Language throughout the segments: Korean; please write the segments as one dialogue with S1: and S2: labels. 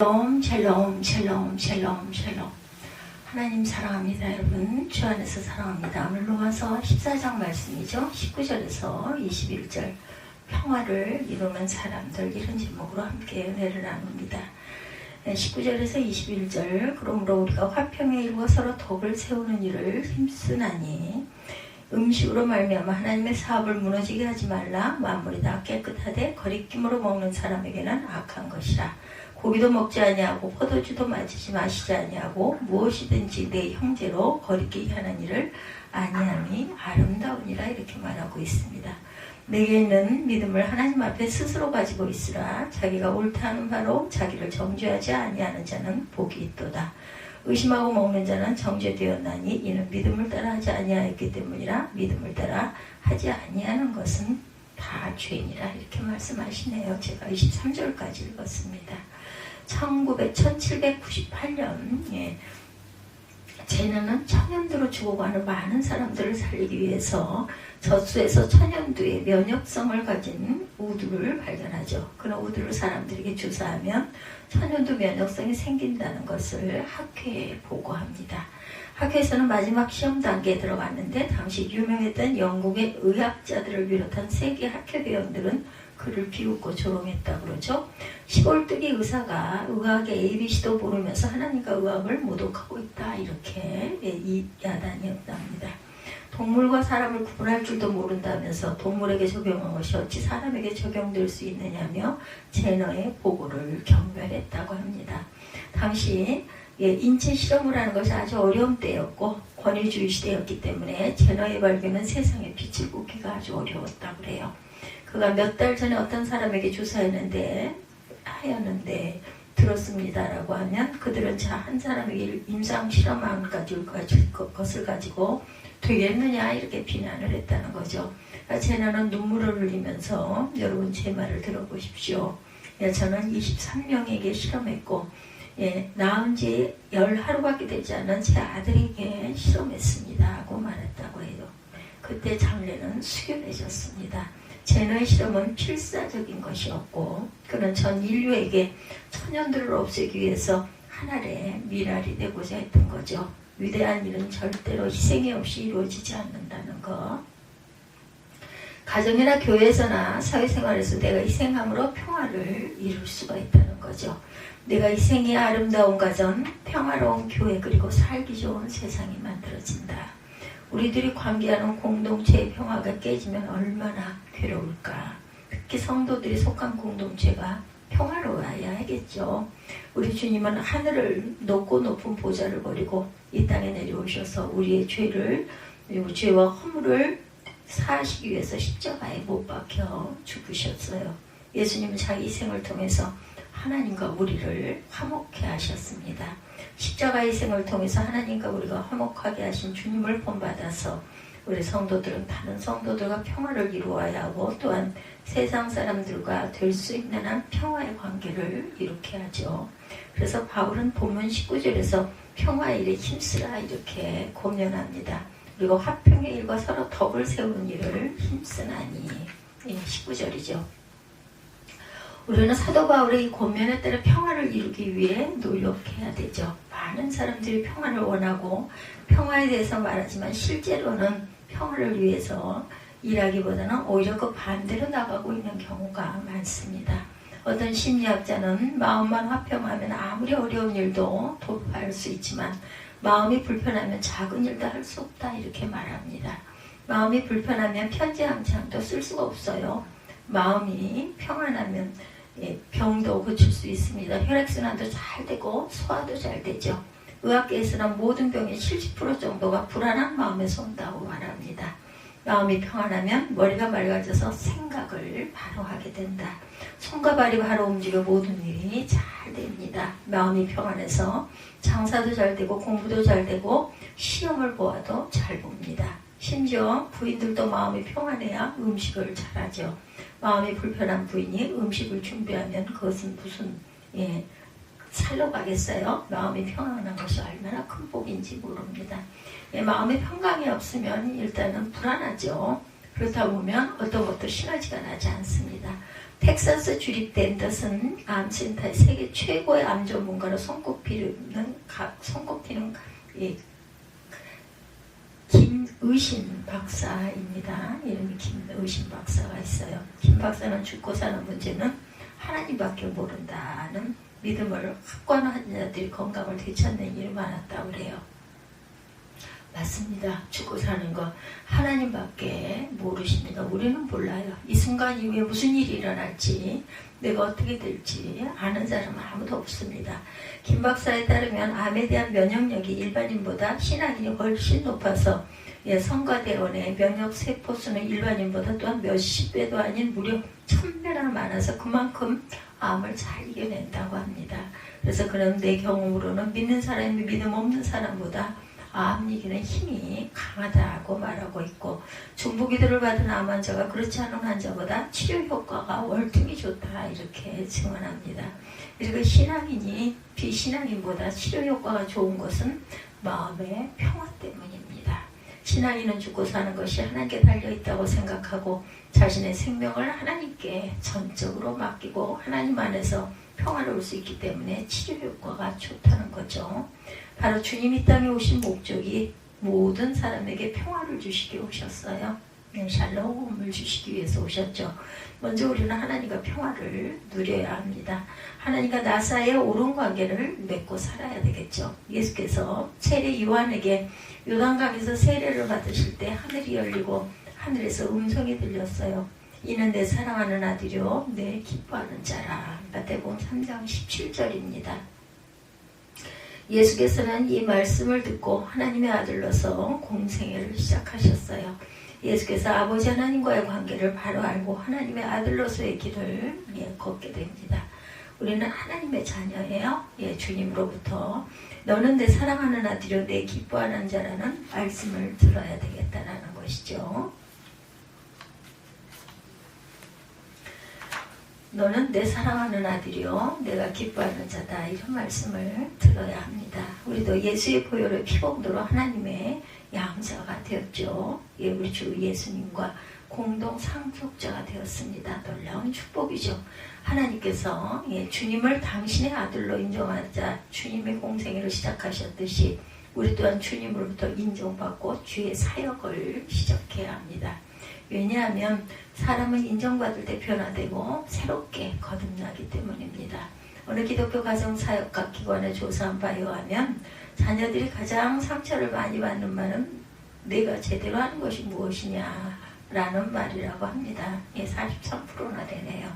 S1: 샬롬 샬롬 샬롬 샬롬 샬롬. 하나님 사랑합니다. 여러분 주 안에서 사랑합니다. 오늘 로마서 14장 말씀이죠. 19절에서 21절 평화를 이루는 사람들, 이런 제목으로 함께 은혜를 나눕니다. 19절에서 21절 그러므로 우리가 화평에 이루어 서로 덕을 세우는 일을 힘쓰나니 음식으로 말미암아 하나님의 사업을 무너지게 하지 말라. 만물이 다 깨끗하되 거리낌으로 먹는 사람에게는 악한 것이라. 고기도 먹지 아니하고 포도주도 마시지 아니하고 무엇이든지 내 형제로 거리끼게 하는 일을 아니함이 아름다우니라. 이렇게 말하고 있습니다. 내게 있는 믿음을 하나님 앞에 스스로 가지고 있으라. 자기가 옳다 하는 바로 자기를 정죄하지 아니하는 자는 복이 있도다. 의심하고 먹는 자는 정죄되었나니 이는 믿음을 따라 하지 아니하였기 때문이라. 믿음을 따라 하지 아니하는 것은 다 죄니라. 이렇게 말씀하시네요. 제가 23절까지 읽었습니다. 1798년 제너는 천연두로 죽어가는 많은 사람들을 살리기 위해서 젖소에서 천연두의 면역성을 가진 우두를 발견하죠. 그런 우두를 사람들에게 주사하면 천연두 면역성이 생긴다는 것을 학회에 보고합니다. 학회에서는 마지막 시험 단계에 들어갔는데 당시 유명했던 영국의 의학자들을 비롯한 세계 학회대원들은 그를 비웃고 조롱했다고 그러죠. 시골뜨기 의사가 의학의 ABC도 모르면서 하나님과 의학을 모독하고 있다, 이렇게 이 야단이 납니다. 동물과 사람을 구분할 줄도 모른다면서 동물에게 적용한 것이 어찌 사람에게 적용될 수 있느냐며 제너의 보고를 경멸했다고 합니다. 당시 인체 실험을 하는 것이 아주 어려운 때였고 권위주의 시대였기 때문에 제너의 발견은 세상에 빛을 꽂기가 아주 어려웠다고 그래요. 그가 몇 달 전에 어떤 사람에게 주사했는데 들었습니다라고 하면 그들은 한 사람에게 임상 실험한 것을 가지고 되겠느냐, 이렇게 비난을 했다는 거죠. 제너는 눈물을 흘리면서 여러분 제 말을 들어보십시오. 저는 23명에게 실험했고 낳은 지 10하루밖에 되지 않은 제 아들에게 실험했습니다 하고 말했다고 해요. 그때 장례는 수결해졌습니다. 제너의 실험은 필사적인 것이었고 그는 전 인류에게 천연두를 없애기 위해서 하늘의 미랄이 되고자 했던 거죠. 위대한 일은 절대로 희생이 없이 이루어지지 않는다는 것. 가정이나 교회에서나 사회생활에서 내가 희생함으로 평화를 이룰 수가 있다는 거죠. 내가 희생이 아름다운 가정, 평화로운 교회, 그리고 살기 좋은 세상이 만들어진다. 우리들이 관계하는 공동체의 평화가 깨지면 얼마나 괴로울까. 특히 성도들이 속한 공동체가 평화로워야 하겠죠. 우리 주님은 하늘을 높고 높은 보좌를 버리고 이 땅에 내려오셔서 우리의 죄와 허물을 사하시기 위해서 십자가에 못 박혀 죽으셨어요. 예수님은 자기 희생을 통해서 하나님과 우리를 화목케 하셨습니다. 십자가의 희생을 통해서 하나님과 우리가 화목하게 하신 주님을 본받아서 우리 성도들은 다른 성도들과 평화를 이루어야 하고 또한 세상 사람들과 될 수 있는 한 평화의 관계를 이룩해 하죠. 그래서 바울은 본문 19절에서 평화의 일에 힘쓰라, 이렇게 권면합니다. 그리고 화평의 일과 서로 덕을 세우는 일을 힘쓰나니, 19절이죠. 우리는 사도 바울의 이 권면에 따라 평화를 이루기 위해 노력해야 되죠. 많은 사람들이 평화를 원하고 평화에 대해서 말하지만 실제로는 평화를 위해서 일하기보다는 오히려 그 반대로 나가고 있는 경우가 많습니다. 어떤 심리학자는 마음만 화평하면 아무리 어려운 일도 돌파할 수 있지만 마음이 불편하면 작은 일도 할 수 없다, 이렇게 말합니다. 마음이 불편하면 편지 한 장도 쓸 수가 없어요. 마음이 평안하면 병도 고칠 수 있습니다. 혈액순환도 잘 되고 소화도 잘 되죠. 의학계에서는 모든 병의 70% 정도가 불안한 마음에서 온다고 말합니다. 마음이 평안하면 머리가 맑아져서 생각을 바로 하게 된다. 손과 발이 바로 움직여 모든 일이 잘 됩니다. 마음이 평안해서 장사도 잘 되고 공부도 잘 되고 시험을 보아도 잘 봅니다. 심지어 부인들도 마음이 평안해야 음식을 잘하죠. 마음이 불편한 부인이 음식을 준비하면 그것은 무슨 살로 가겠어요? 마음이 평안한 것이 얼마나 큰 복인지 모릅니다. 마음의 평강이 없으면 일단은 불안하죠. 그렇다 보면 어떤 것도 시너지가 나지 않습니다. 텍사스 주립된 듯은 암센터의 세계 최고의 암 전문가로 손꼽히는 김의신 박사입니다. 이름이 김의신 박사가 있어요. 김 박사는 죽고 사는 문제는 하나님밖에 모른다는 믿음을 확고한 환자들이 건강을 되찾는 일이 많았다고 그래요. 맞습니다. 죽고 사는 거 하나님밖에 모르십니다. 우리는 몰라요. 이 순간 이후에 무슨 일이 일어날지, 내가 어떻게 될지 아는 사람은 아무도 없습니다. 김 박사에 따르면 암에 대한 면역력이 일반인보다 신앙인이 훨씬 높아서 성가대원의 면역세포수는 일반인보다 또한 몇십 배도 아닌 무려 1000배나 많아서 그만큼 암을 잘 이겨낸다고 합니다. 그래서 그는 내 경험으로는 믿는 사람이 믿음 없는 사람보다 암 이기는 힘이 강하다고 말하고 있고, 중보기도를 받은 암 환자가 그렇지 않은 환자보다 치료 효과가 월등히 좋다 이렇게 증언합니다. 그리고 신앙인이 비신앙인보다 치료 효과가 좋은 것은 마음의 평화 때문입니다. 신앙인은 죽고 사는 것이 하나님께 달려있다고 생각하고 자신의 생명을 하나님께 전적으로 맡기고 하나님 안에서 평화로울 수 있기 때문에 치료 효과가 좋다는 거죠. 바로 주님이 땅에 오신 목적이 모든 사람에게 평화를 주시기 오셨어요. 샬롬을 주시기 위해서 오셨죠. 먼저 우리는 하나님과 평화를 누려야 합니다. 하나님과 나 사이의 옳은 관계를 맺고 살아야 되겠죠. 예수께서 세례 요한에게 요단강에서 세례를 받으실 때 하늘이 열리고 하늘에서 음성이 들렸어요. 이는 내 사랑하는 아들이요 내 기뻐하는 자라. 마태복음 3장 17절입니다. 예수께서는 이 말씀을 듣고 하나님의 아들로서 공생애를 시작하셨어요. 예수께서 아버지 하나님과의 관계를 바로 알고 하나님의 아들로서의 길을 걷게 됩니다. 우리는 하나님의 자녀예요. 주님으로부터 너는 내 사랑하는 아들이요 내 기뻐하는 자라는 말씀을 들어야 되겠다라는 것이죠. 너는 내 사랑하는 아들이요 내가 기뻐하는 자다, 이런 말씀을 들어야 합니다. 우리도 예수의 보혈의 피봉도로 하나님의 양자가 되었죠. 우리 주 예수님과 공동 상속자가 되었습니다. 놀라운 축복이죠. 하나님께서 주님을 당신의 아들로 인정하자 주님의 공생애를 시작하셨듯이 우리 또한 주님으로부터 인정받고 주의 사역을 시작해야 합니다. 왜냐하면 사람은 인정받을 때 변화되고 새롭게 거듭나기 때문입니다. 어느 기독교 가정사역과 기관의 조사한 바에 의하면 자녀들이 가장 상처를 많이 받는 말은 내가 제대로 하는 것이 무엇이냐라는 말이라고 합니다. 43%나 되네요.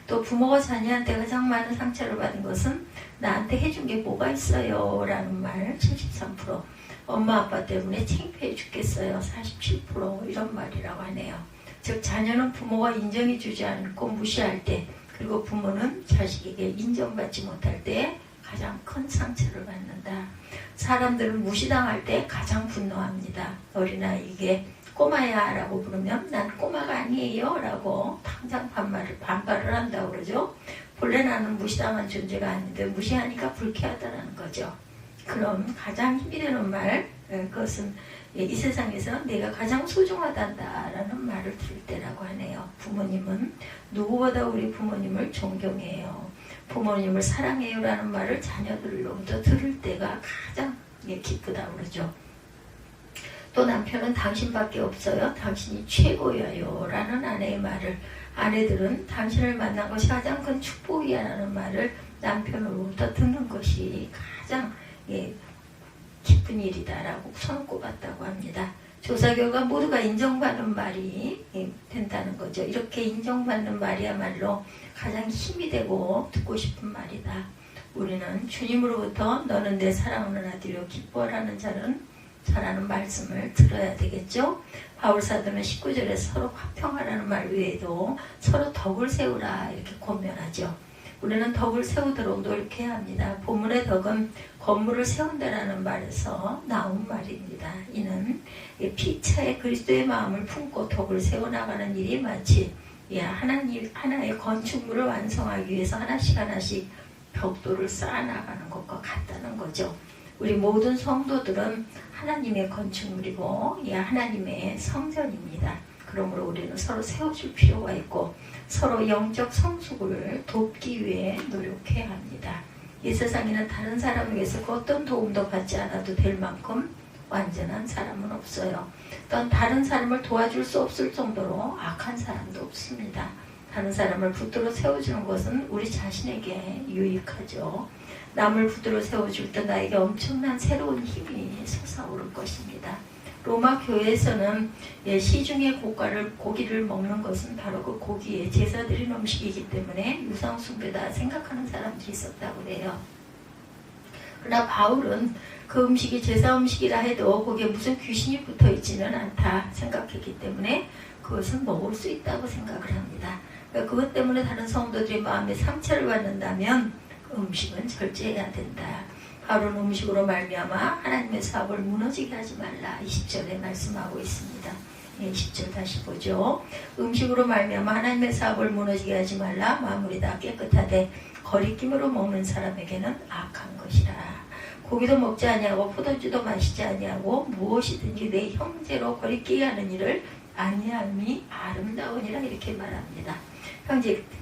S1: 또 부모가 자녀한테 가장 많은 상처를 받은 것은 나한테 해준 게 뭐가 있어요 라는 말 73%, 엄마 아빠 때문에 창피해 죽겠어요 47%, 이런 말이라고 하네요. 즉 자녀는 부모가 인정해주지 않고 무시할 때, 그리고 부모는 자식에게 인정받지 못할 때 가장 큰 상처를 받는다. 사람들은 무시당할 때 가장 분노합니다. 어린아이에게 꼬마야 라고 부르면 난 꼬마가 아니에요 라고 당장 반발을 한다고 그러죠. 본래 나는 무시당한 존재가 아닌데 무시하니까 불쾌하다는 거죠. 그럼 가장 힘이 되는 말, 그것은 이 세상에서 내가 가장 소중하단다라는 말을 들을 때라고 하네요. 부모님은 누구보다 우리 부모님을 존경해요. 부모님을 사랑해요 라는 말을 자녀들로부터 들을 때가 가장 기쁘다고 그러죠. 또 남편은 당신밖에 없어요. 당신이 최고예요 라는 아내의 말을, 아내들은 당신을 만난 것이 가장 큰 축복이야 라는 말을 남편으로부터 듣는 것이 가장 기쁜 일이다라고 손꼽았다고 합니다. 조사 결과 모두가 인정받는 말이 된다는 거죠. 이렇게 인정받는 말이야말로 가장 힘이 되고 듣고 싶은 말이다. 우리는 주님으로부터 너는 내 사랑하는 아들이요 기뻐하라는 자라는 말씀을 들어야 되겠죠. 바울사도는 19절에 서로 화평하라는 말 외에도 서로 덕을 세우라 이렇게 권면하죠. 우리는 덕을 세우도록 노력해야 합니다. 본문의 덕은 건물을 세운다라는 말에서 나온 말입니다. 이는 피차에 그리스도의 마음을 품고 덕을 세워나가는 일이 마치 하나의 건축물을 완성하기 위해서 하나씩 벽돌을 쌓아나가는 것과 같다는 거죠. 우리 모든 성도들은 하나님의 건축물이고 하나님의 성전입니다. 그러므로 우리는 서로 세워줄 필요가 있고 서로 영적 성숙을 돕기 위해 노력해야 합니다. 이 세상에는 다른 사람에게서 그 어떤 도움도 받지 않아도 될 만큼 완전한 사람은 없어요. 또한 다른 사람을 도와줄 수 없을 정도로 악한 사람도 없습니다. 다른 사람을 붙들어 세워주는 것은 우리 자신에게 유익하죠. 남을 붙들어 세워줄 때 나에게 엄청난 새로운 힘이 솟아오를 것입니다. 로마 교회에서는 시중의 고기를 먹는 것은 바로 그 고기에 제사 드린 음식이기 때문에 유상숭배다 생각하는 사람들이 있었다고 해요. 그러나 바울은 그 음식이 제사 음식이라 해도 거기에 무슨 귀신이 붙어있지는 않다 생각했기 때문에 그것은 먹을 수 있다고 생각을 합니다. 그러니까 그것 때문에 다른 성도들이 마음에 상처를 받는다면 그 음식은 절제해야 된다. 바울은 음식으로 말미암아 하나님의 사업을 무너지게 하지 말라 20절에 말씀하고 있습니다. 20절 다시 보죠. 음식으로 말미암아 하나님의 사업을 무너지게 하지 말라. 마무리 다 깨끗하되 거리낌으로 먹는 사람에게는 악한 것이라. 고기도 먹지 아니하고 포도주도 마시지 아니하고 무엇이든지 내 형제로 거리끼게 하는 일을 아니함이 아름다우니라 이렇게 말합니다.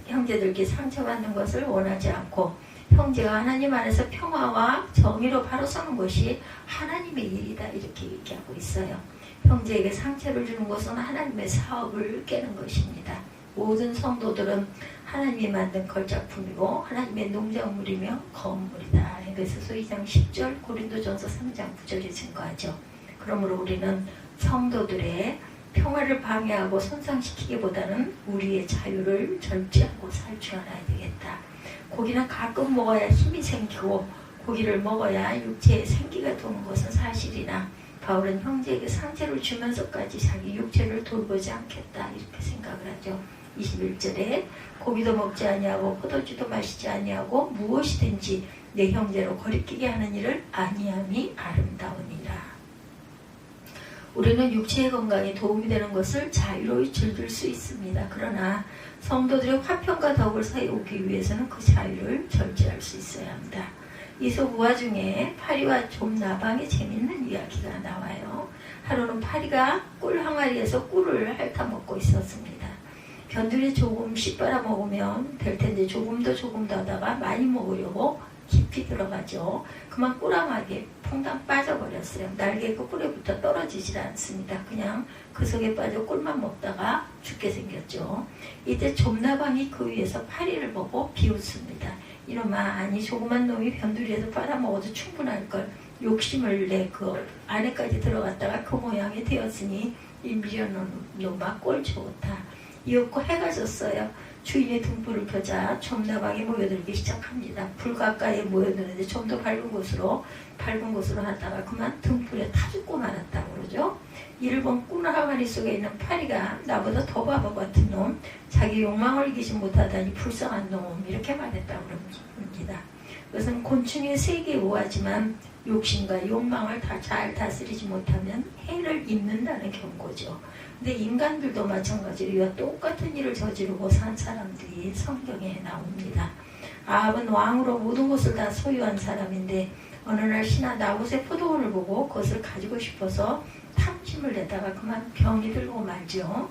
S1: 형제들께 상처받는 것을 원하지 않고 형제가 하나님 안에서 평화와 정의로 바로 서는 것이 하나님의 일이다 이렇게 얘기하고 있어요. 형제에게 상처를 주는 것은 하나님의 사업을 깨는 것입니다. 모든 성도들은 하나님이 만든 걸작품이고 하나님의 농작물이며 건물이다. 에베소서 2장 10절, 고린도전서 3장 9절이 증거하죠. 그러므로 우리는 성도들의 평화를 방해하고 손상시키기보다는 우리의 자유를 절제하고 살 줄 알아야 되겠다. 고기는 가끔 먹어야 힘이 생기고 고기를 먹어야 육체에 생기가 도는 것은 사실이나 바울은 형제에게 상처를 주면서까지 자기 육체를 돌보지 않겠다 이렇게 생각을 하죠. 21절에 고기도 먹지 아니하고 포도주도 마시지 아니하고 무엇이든지 내 형제로 거리끼게 하는 일을 아니함이 아름다우니라. 우리는 육체의 건강에 도움이 되는 것을 자유로이 즐길 수 있습니다. 그러나 성도들의 화평과 덕을 세우기 위해서는 그 자유를 절제할 수 있어야 합니다. 이솝우화 중에 파리와 좀나방의 재밌는 이야기가 나와요. 하루는 파리가 꿀 항아리에서 꿀을 핥아먹고 있었습니다. 변두리 조금씩 빨아먹으면 될 텐데 조금 더 하다가 많이 먹으려고 깊이 들어가죠. 그만 꿀항아리에 퐁당 빠져버렸어요. 날개가 꿀에 붙어 떨어지질 않습니다. 그냥 그 속에 빠져 꿀만 먹다가 죽게 생겼죠. 이때 좀나방이 그 위에서 파리를 보고 비웃습니다. 이놈아, 아니 조그만 놈이 변두리에서 빨아먹어도 충분할걸. 욕심을 내 그 안에까지 들어갔다가 그 모양이 되었으니 이 미련놈아 꼴 좋다. 이윽고 해가 졌어요. 주인의 등불을 켜자 좀나방이 모여들기 시작합니다. 불 가까이에 모여드는데 좀 더 밝은 곳으로 하다가 그만 등불에 타 죽고 말았다고 그러죠. 이를 본 꿀 항아리 속에 있는 파리가 나보다 더 바보 같은 놈, 자기 욕망을 이기지 못하다니 불쌍한 놈 이렇게 말했다고 그럽니다. 그것은 곤충의 세계에 우하지만 욕심과 욕망을 잘 다스리지 못하면 해를 입는다는 경고죠. 근데 인간들도 마찬가지로 이와 똑같은 일을 저지르고 산 사람들이 성경에 나옵니다. 아합은 왕으로 모든 것을 다 소유한 사람인데 어느 날 신하 나봇의 포도원을 보고 그것을 가지고 싶어서 탐심을 내다가 그만 병이 들고 말죠.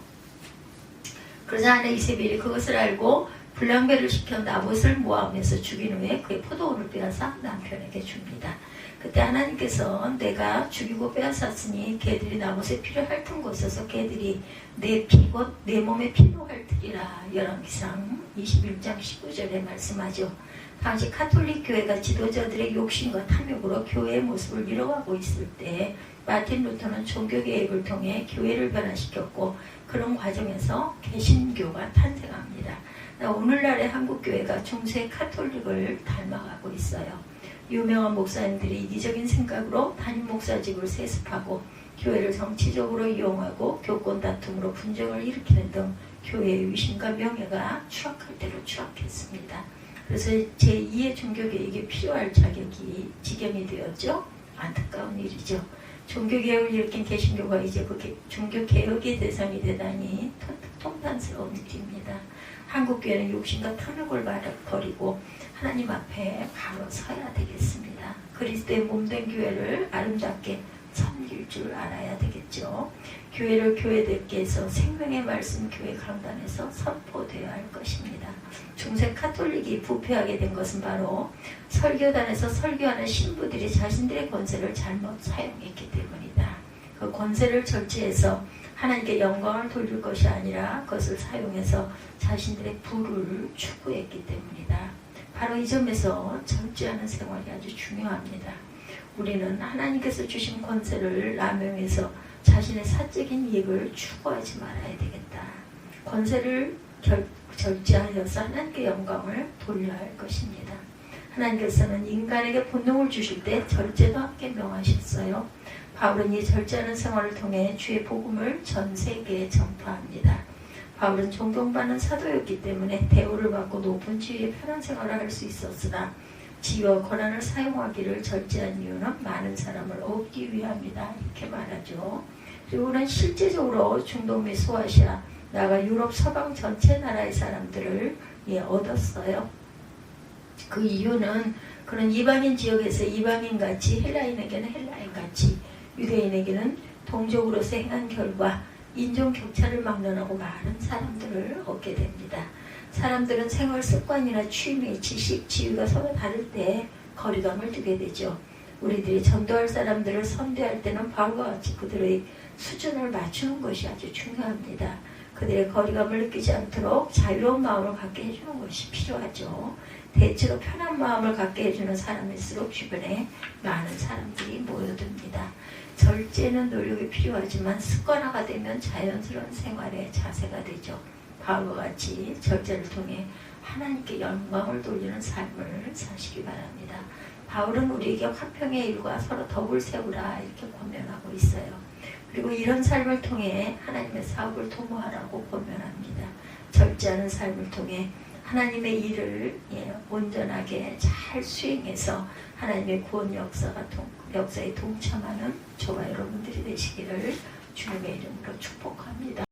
S1: 그러자 아내 이세벨이 그것을 알고 불량배를 시켜 나봇을 모함해서 죽인 후에 그의 포도원을 빼앗아 남편에게 줍니다. 그때 하나님께서 내가 죽이고 빼앗았으니 걔들이 나봇에 필요할 튼 곳에서 걔들이 내 피곧 내 몸에 필요할 테리라. 열왕기상 21장 19절에 말씀하죠. 당시 카톨릭 교회가 지도자들의 욕심과 탐욕으로 교회의 모습을 잃어가고 있을 때 마틴 루터는 종교개혁을 통해 교회를 변화시켰고 그런 과정에서 개신교가 탄생합니다. 오늘날의 한국교회가 중세 카톨릭을 닮아가고 있어요. 유명한 목사님들이 이기적인 생각으로 담임 목사직을 세습하고 교회를 정치적으로 이용하고 교권 다툼으로 분쟁을 일으키는 등 교회의 위신과 명예가 추락할 대로 추락했습니다. 그래서 제2의 종교개혁이 필요할 지경이 되었죠. 안타까운 일이죠. 종교개혁을 일으킨 개신교가 이제 그 종교개혁의 대상이 되다니 통탄스러운 일입니다. 한국교회는 욕심과 탐욕을 버리고 하나님 앞에 바로 서야 되겠습니다. 그리스도의 몸된 교회를 아름답게 섬길 줄 알아야 되겠죠. 교회를 교회들께서 생명의 말씀 교회 강단에서 선포되어야 할 것입니다. 중세 카톨릭이 부패하게 된 것은 바로 설교단에서 설교하는 신부들이 자신들의 권세를 잘못 사용했기 때문이다. 그 권세를 절제해서 하나님께 영광을 돌릴 것이 아니라 그것을 사용해서 자신들의 부를 추구했기 때문이다. 바로 이 점에서 절제하는 생활이 아주 중요합니다. 우리는 하나님께서 주신 권세를 남용해서 자신의 사적인 이익을 추구하지 말아야 되겠다. 권세를 절제하여서 하나님께 영광을 돌려야 할 것입니다. 하나님께서는 인간에게 본능을 주실 때 절제도 함께 명하셨어요. 바울은 이 절제하는 생활을 통해 주의 복음을 전 세계에 전파합니다. 바울은 존경받는 사도였기 때문에 대우를 받고 높은 지위의 편한 생활을 할 수 있었으나 지위와 권한을 사용하기를 절제한 이유는 많은 사람을 얻기 위함이다. 이렇게 말하죠. 그리고는 실제적으로 중동 및 소아시아, 나아가 유럽 서방 전체 나라의 사람들을 얻었어요. 그 이유는 그런 이방인 지역에서 이방인같이, 헬라인에게는 헬라인같이, 유대인에게는 동족으로서 행한 결과 인종 격차를 막론하고 많은 사람들을 얻게 됩니다. 사람들은 생활 습관이나 취미, 지식, 지위가 서로 다를 때 거리감을 두게 되죠. 우리들이 전도할 사람들을 선대할 때는 바울과 같이 그들의 수준을 맞추는 것이 아주 중요합니다. 그들의 거리감을 느끼지 않도록 자유로운 마음을 갖게 해주는 것이 필요하죠. 대체로 편한 마음을 갖게 해주는 사람일수록 주변에 많은 사람들이 모여듭니다. 절제는 노력이 필요하지만 습관화가 되면 자연스러운 생활의 자세가 되죠. 바울과 같이 절제를 통해 하나님께 영광을 돌리는 삶을 사시기 바랍니다. 바울은 우리에게 화평의 일과 서로 덕을 세우라 이렇게 권면하고 있어요. 그리고 이런 삶을 통해 하나님의 사업을 도모하라고 권면합니다. 절제하는 삶을 통해 하나님의 일을 온전하게 잘 수행해서 하나님의 구원 역사에 동참하는 저와 여러분들이 되시기를 주님의 이름으로 축복합니다.